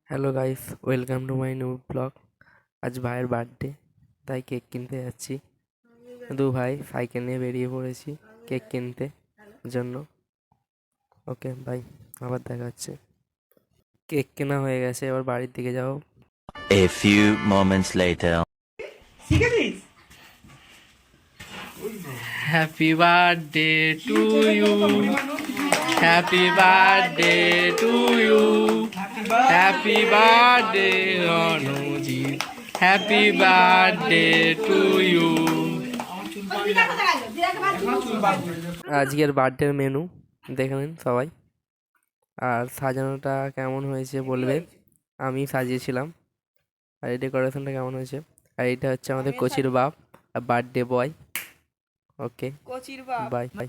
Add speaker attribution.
Speaker 1: Hello guys, welcome to my new blog. আজ ভাইয়ের birthday, তাই কেক কিনতে যাচ্ছি। দু ভাই সাইকেল নিয়ে বেরিয়ে পড়েছি কেক কিনতে জন্য। ওকে বাই, আবার দেখা হচ্ছে। কেক কেনা হয়ে গেছে, এবার বাড়ির দিকে যাও।
Speaker 2: A few moments later.
Speaker 1: Happy birthday to you, happy birthday to you, happy birthday Ranjit, happy birthday to you. আজকের বার্থডের মেনু দেখে নিন সবাই, আর সাজানোটা কেমন হয়েছে বলবে। আমি সাজিয়েছিলাম, আর এই ডেকোরেশনটা কেমন হয়েছে। আর এটা হচ্ছে আমাদের কোচির বাপ, বার্থডে বয়। ওকে, বাই বাই।